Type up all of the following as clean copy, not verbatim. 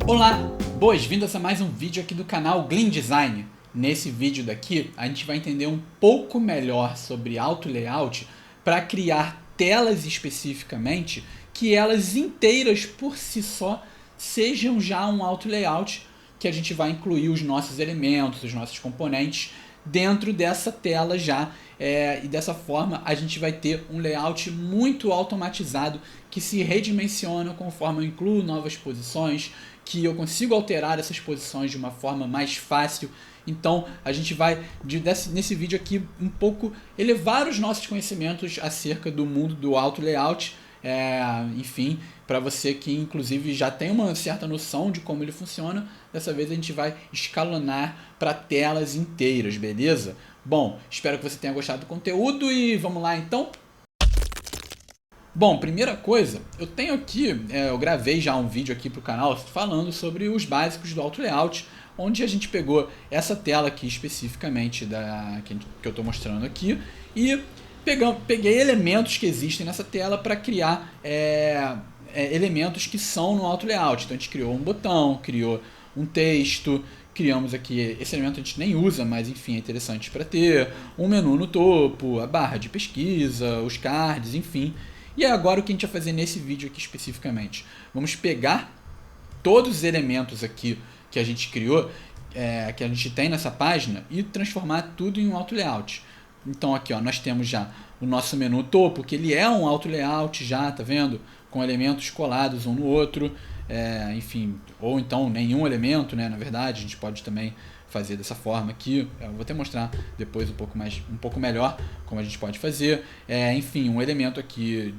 Olá, boas-vindas a mais um vídeo aqui do canal Gleam Design. Nesse vídeo daqui, a gente vai entender um pouco melhor sobre auto layout para criar telas especificamente que elas inteiras por si só sejam já um auto layout que a gente vai incluir os nossos elementos, os nossos componentes dentro dessa tela já, e dessa forma a gente vai ter um layout muito automatizado que se redimensiona conforme eu incluo novas posições, que eu consigo alterar essas posições de uma forma mais fácil. Então a gente vai nesse vídeo aqui um pouco elevar os nossos conhecimentos acerca do mundo do auto layout, enfim, para você que inclusive já tem uma certa noção de como ele funciona. Dessa vez a gente vai escalonar para telas inteiras, beleza? Bom, espero que você tenha gostado do conteúdo e vamos lá então. Bom, primeira coisa, eu tenho aqui, eu gravei já um vídeo aqui para o canal falando sobre os básicos do auto layout, onde a gente pegou essa tela aqui especificamente que eu estou mostrando aqui e peguei elementos que existem nessa tela para criar elementos que são no auto layout. Então a gente criou um botão, criou um texto, criamos aqui, esse elemento a gente nem usa, mas enfim, é interessante para ter, um menu no topo, a barra de pesquisa, os cards, enfim. E agora o que a gente vai fazer nesse vídeo aqui especificamente? Vamos pegar todos os elementos aqui que a gente criou, que a gente tem nessa página, e transformar tudo em um auto layout. Então aqui ó, nós temos já o nosso menu topo, que ele é um auto layout já, tá vendo? Com elementos colados um no outro, enfim, ou então nenhum elemento, né? Na verdade, a gente pode também fazer dessa forma aqui. Eu vou até mostrar depois um pouco melhor como a gente pode fazer. Enfim, um elemento aqui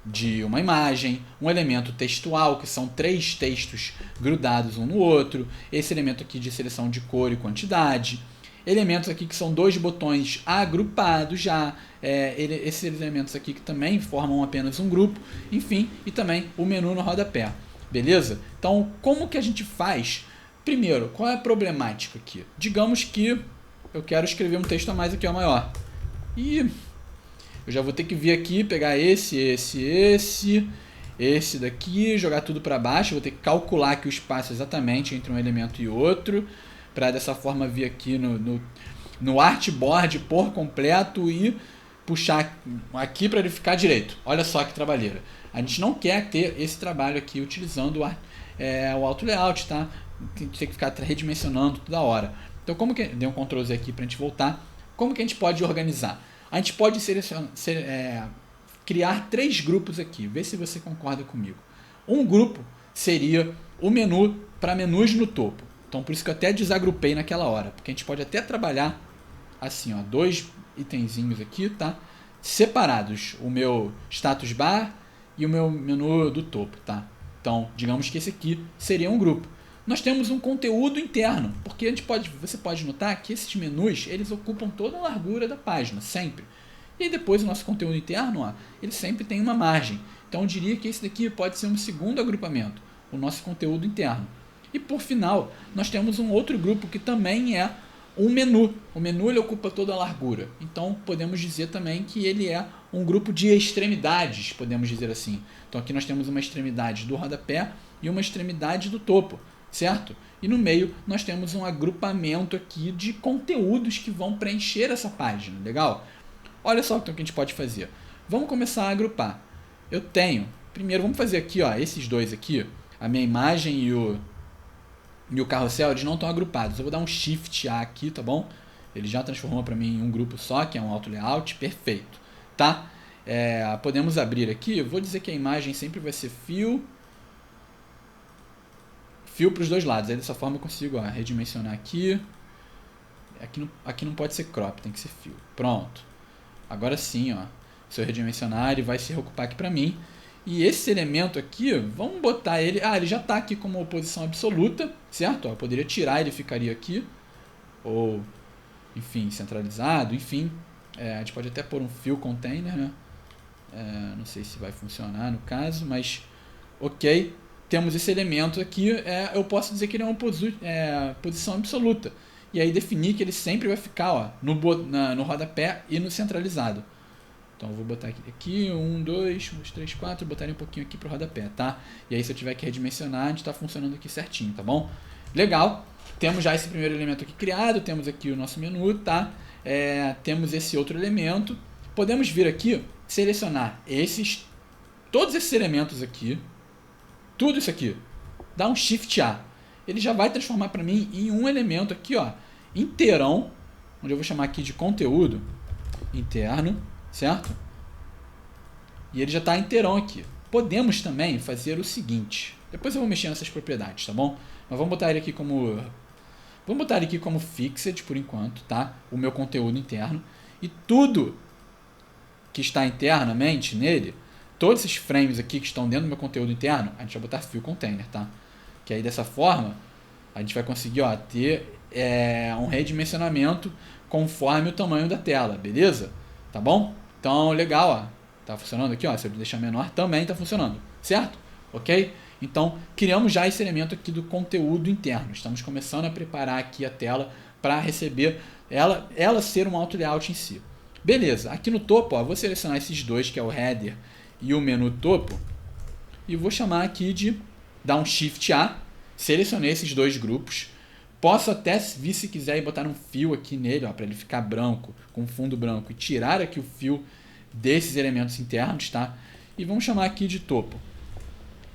de uma imagem, um elemento textual, que são 3 textos grudados um no outro, esse elemento aqui de seleção de cor e quantidade, elementos aqui que são 2 botões agrupados já, esses elementos aqui que também formam apenas um grupo, enfim, e também o menu no rodapé, beleza? Então, como que a gente faz? Primeiro, qual é a problemática aqui? Digamos que eu quero escrever um texto a mais aqui, ó, maior. E eu já vou ter que vir aqui, pegar esse daqui, jogar tudo para baixo. Vou ter que calcular aqui o espaço exatamente entre um elemento e outro, para dessa forma vir aqui no artboard por completo e puxar aqui para ele ficar direito. Olha só que trabalheira. A gente não quer ter esse trabalho aqui utilizando o auto layout, tá? Tem que ficar redimensionando toda hora. Então, como que dei um Ctrl Z aqui para a gente voltar? Como que a gente pode organizar? A gente pode criar 3 grupos aqui. Vê se você concorda comigo. Um grupo seria o menu para menus no topo. Então, por isso que eu até desagrupei naquela hora, porque a gente pode até trabalhar assim, ó, 2 itenzinhos aqui, tá? Separados, o meu status bar e o meu menu do topo, tá? Então, digamos que esse aqui seria um grupo. Nós temos um conteúdo interno, porque você pode notar que esses menus, eles ocupam toda a largura da página, sempre. E depois o nosso conteúdo interno, ó, ele sempre tem uma margem. Então eu diria que esse daqui pode ser um segundo agrupamento, o nosso conteúdo interno. E por final, nós temos um outro grupo que também é um menu. O menu ele ocupa toda a largura. Então podemos dizer também que ele é um grupo de extremidades, podemos dizer assim. Então aqui nós temos uma extremidade do rodapé e uma extremidade do topo, certo? E no meio nós temos um agrupamento aqui de conteúdos que vão preencher essa página, legal? Olha só então o que a gente pode fazer. Vamos começar a agrupar. Primeiro vamos fazer aqui, ó, esses dois aqui, a minha imagem e o carrossel, eles não estão agrupados. Eu vou dar um Shift A aqui, tá bom? Ele já transformou para mim em um grupo só, que é um auto layout, perfeito, tá? Podemos abrir aqui, eu vou dizer que a imagem sempre vai ser fio para os dois lados. Aí dessa forma eu consigo redimensionar aqui. Aqui não pode ser crop, tem que ser fio. Pronto. Agora sim, ó, se eu redimensionar, ele vai se reocupar aqui para mim. E esse elemento aqui, vamos botar ele... ele já está aqui como posição absoluta, certo? Eu poderia tirar, ele ficaria aqui. Ou, enfim, centralizado, enfim. A gente pode até pôr um fill container, né? Não sei se vai funcionar no caso, mas ok. Temos esse elemento aqui, eu posso dizer que ele é uma posição absoluta. E aí definir que ele sempre vai ficar, ó, no rodapé e no centralizado. Então eu vou botar aqui 1, 2, 3, 4, botaria um pouquinho aqui para o rodapé, tá? E aí se eu tiver que redimensionar, a gente está funcionando aqui certinho, tá bom? Legal, temos já esse primeiro elemento aqui criado, temos aqui o nosso menu, tá? Temos esse outro elemento, podemos vir aqui, selecionar todos esses elementos aqui, tudo isso aqui, dá um Shift A, ele já vai transformar para mim em um elemento aqui, ó, inteirão, onde eu vou chamar aqui de conteúdo interno, certo? E ele já está inteirão aqui. Podemos também fazer o seguinte, depois eu vou mexer nessas propriedades, tá bom? Mas vamos botar ele aqui como fixed por enquanto, tá? O meu conteúdo interno, e tudo que está internamente nele, todos esses frames aqui que estão dentro do meu conteúdo interno, a gente vai botar fill container, tá? Que aí dessa forma a gente vai conseguir, ó, ter um redimensionamento conforme o tamanho da tela, beleza? Tá bom? Então, legal, ó. Tá funcionando aqui, ó. Se eu deixar menor, também tá funcionando, certo? Ok? Então, criamos já esse elemento aqui do conteúdo interno. Estamos começando a preparar aqui a tela para receber ela ser um auto layout em si. Beleza, aqui no topo, ó, vou selecionar esses dois, que é o header e o menu topo, e vou chamar aqui de dar um Shift A, selecionei esses dois grupos. Posso até vir, se quiser, e botar um fio aqui nele, para ele ficar branco, com fundo branco, e tirar aqui o fio desses elementos internos, tá? E vamos chamar aqui de topo.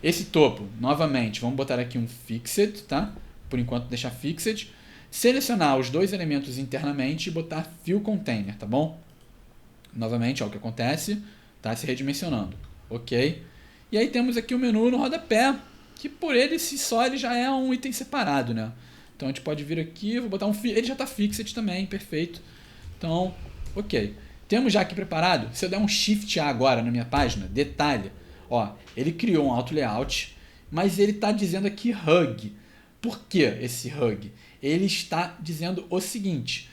Esse topo, novamente, vamos botar aqui um fixed, tá? Por enquanto deixar fixed. Selecionar os dois elementos internamente e botar fill container, tá bom? Novamente, ó, o que acontece, tá se redimensionando, ok? E aí temos aqui o menu no rodapé, que por ele só ele já é um item separado, né? Então a gente pode vir aqui, vou botar ele já está fixed também, perfeito. Então, ok. Temos já aqui preparado, se eu der um Shift A agora na minha página, detalhe, ó, ele criou um auto layout, mas ele está dizendo aqui hug. Por que esse hug? Ele está dizendo o seguinte,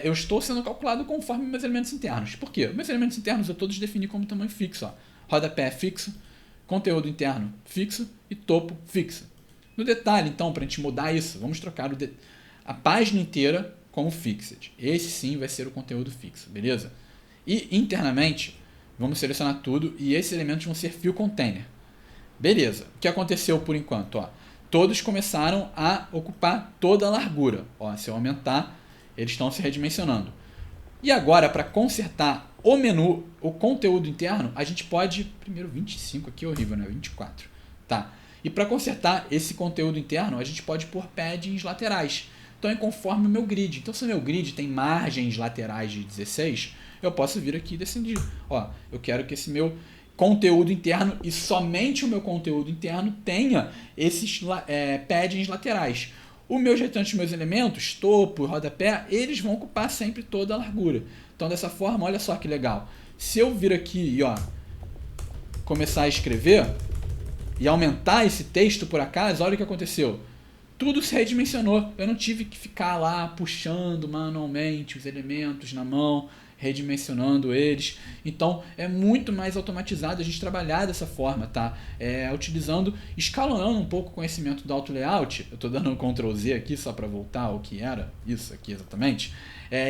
eu estou sendo calculado conforme meus elementos internos. Por quê? Meus elementos internos eu todos defini como tamanho fixo, ó. Rodapé fixo, conteúdo interno fixo e topo fixo. No detalhe, então, para a gente mudar isso, vamos trocar a página inteira como fixed. Esse sim vai ser o conteúdo fixo, beleza? E internamente, vamos selecionar tudo e esses elementos vão ser fill container. Beleza, o que aconteceu por enquanto? Ó, todos começaram a ocupar toda a largura. Ó, se eu aumentar, eles estão se redimensionando. E agora, para consertar o menu, o conteúdo interno, a gente pode... Primeiro 25 aqui é horrível, né? 24. Tá. E para consertar esse conteúdo interno, a gente pode pôr paddings laterais. Então é conforme o meu grid. Então se o meu grid tem margens laterais de 16, eu posso vir aqui e decidir. Ó, eu quero que esse meu conteúdo interno e somente o meu conteúdo interno tenha esses paddings laterais. Os meus elementos, topo e rodapé, eles vão ocupar sempre toda a largura. Então dessa forma, olha só que legal. Se eu vir aqui e ó, começar a escrever e aumentar esse texto por acaso, olha o que aconteceu. Tudo se redimensionou. Eu não tive que ficar lá puxando manualmente os elementos na mão, redimensionando eles. Então é muito mais automatizado a gente trabalhar dessa forma, tá? Escalonando um pouco o conhecimento do auto layout. Eu estou dando um Ctrl Z aqui só para voltar ao que era isso aqui exatamente.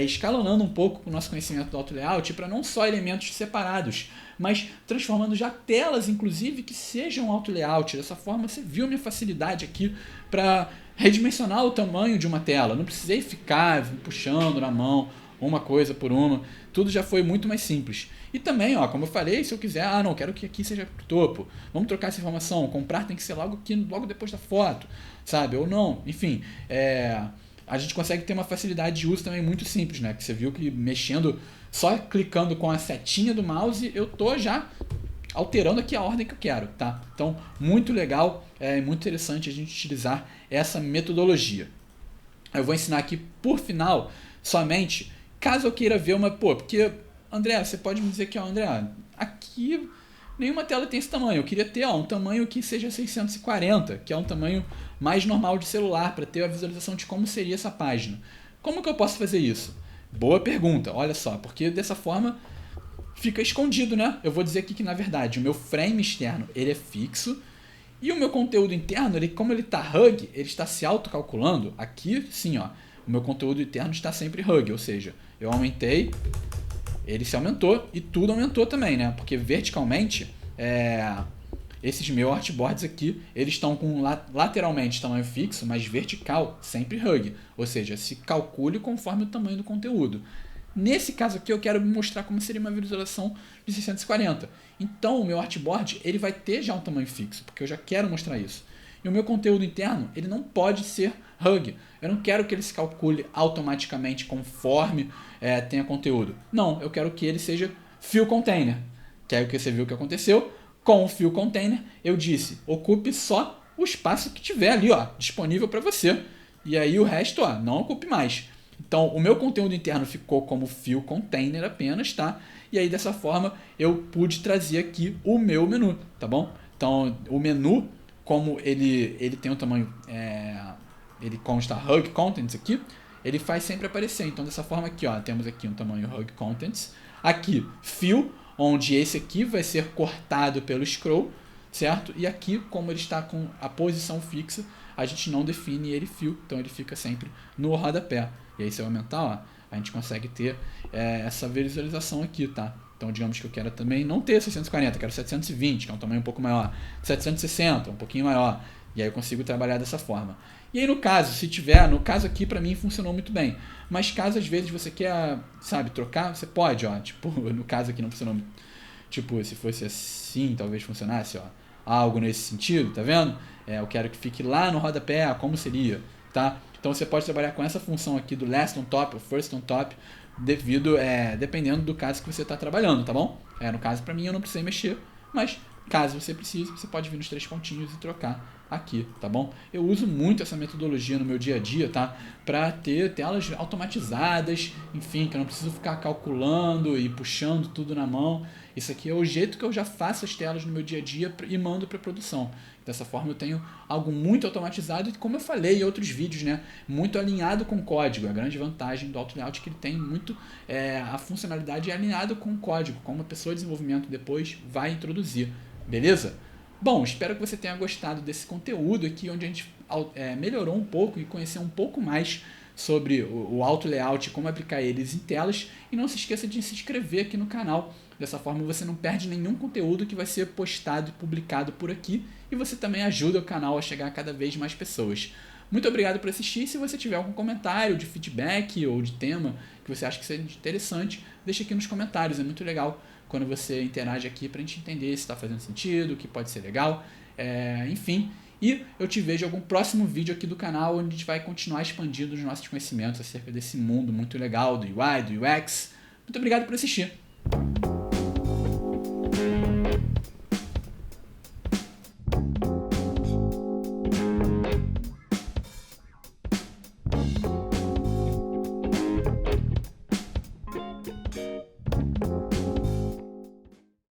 Escalonando um pouco o nosso conhecimento do auto layout para não só elementos separados, mas transformando já telas, inclusive, que sejam auto layout. Dessa forma você viu a minha facilidade aqui para redimensionar o tamanho de uma tela. Não precisei ficar puxando na mão uma coisa por uma, tudo já foi muito mais simples. E também, ó, como eu falei, se eu quiser, não, quero que aqui seja pro topo, vamos trocar essa informação, comprar tem que ser logo aqui, logo depois da foto, sabe, ou não, enfim, a gente consegue ter uma facilidade de uso também muito simples, né, que você viu que mexendo, só clicando com a setinha do mouse, eu tô já alterando aqui a ordem que eu quero, tá? Então, muito legal, muito interessante a gente utilizar essa metodologia. Eu vou ensinar aqui, por final, somente caso eu queira ver porque, André, você pode me dizer que, André, aqui nenhuma tela tem esse tamanho, eu queria ter um tamanho que seja 640, que é um tamanho mais normal de celular, para ter a visualização de como seria essa página. Como que eu posso fazer isso? Boa pergunta, olha só, porque dessa forma fica escondido, né? Eu vou dizer aqui que, na verdade, o meu frame externo ele é fixo, e o meu conteúdo interno, como ele está hug, ele está se autocalculando, aqui sim, ó, o meu conteúdo interno está sempre hug, ou seja, eu aumentei, ele se aumentou e tudo aumentou também, né? Porque verticalmente, esses meus artboards aqui, eles estão com lateralmente tamanho fixo, mas vertical sempre hug. Ou seja, se calcule conforme o tamanho do conteúdo. Nesse caso aqui eu quero mostrar como seria uma visualização de 640. Então o meu artboard ele vai ter já um tamanho fixo, porque eu já quero mostrar isso. E o meu conteúdo interno ele não pode ser hug. Eu não quero que ele se calcule automaticamente conforme tenha conteúdo. Não, eu quero que ele seja fill container. Que é o que você viu que aconteceu. Com o fill container eu disse, ocupe só o espaço que tiver ali disponível para você. E aí o resto não ocupe mais. Então, o meu conteúdo interno ficou como fill container apenas, tá? E aí, dessa forma, eu pude trazer aqui o meu menu, tá bom? Então, o menu, como ele tem um tamanho, ele consta Hug Contents aqui, ele faz sempre aparecer. Então, dessa forma aqui, temos aqui um tamanho Hug Contents. Aqui, fill, onde esse aqui vai ser cortado pelo scroll, certo? E aqui, como ele está com a posição fixa, a gente não define ele fill, então ele fica sempre no rodapé. E aí se eu aumentar, a gente consegue ter essa visualização aqui, tá? Então digamos que eu quero também não ter 640, quero 720, que é um tamanho um pouco maior, 760, um pouquinho maior, e aí eu consigo trabalhar dessa forma. E aí no caso, se tiver, no caso aqui pra mim funcionou muito bem, mas caso às vezes você quer, sabe, trocar, você pode, tipo, no caso aqui não funcionou, tipo, se fosse assim, talvez funcionasse, algo nesse sentido, tá vendo? Eu quero que fique lá no rodapé, como seria, tá? Então você pode trabalhar com essa função aqui do last on top, ou first on top, dependendo do caso que você está trabalhando, tá bom? No caso para mim eu não precisei mexer, mas caso você precise, você pode vir nos 3 pontinhos e trocar aqui, tá bom? Eu uso muito essa metodologia no meu dia a dia, tá? Para ter telas automatizadas, enfim, que eu não preciso ficar calculando e puxando tudo na mão. Isso aqui é o jeito que eu já faço as telas no meu dia a dia e mando para produção. Dessa forma eu tenho algo muito automatizado e, como eu falei em outros vídeos, né, muito alinhado com código. A grande vantagem do AutoLayout é que ele tem muito a funcionalidade alinhada com o código, como a pessoa de desenvolvimento depois vai introduzir. Beleza? Bom, espero que você tenha gostado desse conteúdo aqui, onde a gente melhorou um pouco e conheceu um pouco mais sobre o AutoLayout e como aplicar eles em telas. E não se esqueça de se inscrever aqui no canal. Dessa forma você não perde nenhum conteúdo que vai ser postado e publicado por aqui. E você também ajuda o canal a chegar a cada vez mais pessoas. Muito obrigado por assistir. Se você tiver algum comentário de feedback ou de tema que você acha que seja interessante, deixa aqui nos comentários. É muito legal quando você interage aqui para a gente entender se está fazendo sentido, o que pode ser legal, enfim. E eu te vejo em algum próximo vídeo aqui do canal, onde a gente vai continuar expandindo os nossos conhecimentos acerca desse mundo muito legal do UI, do UX. Muito obrigado por assistir.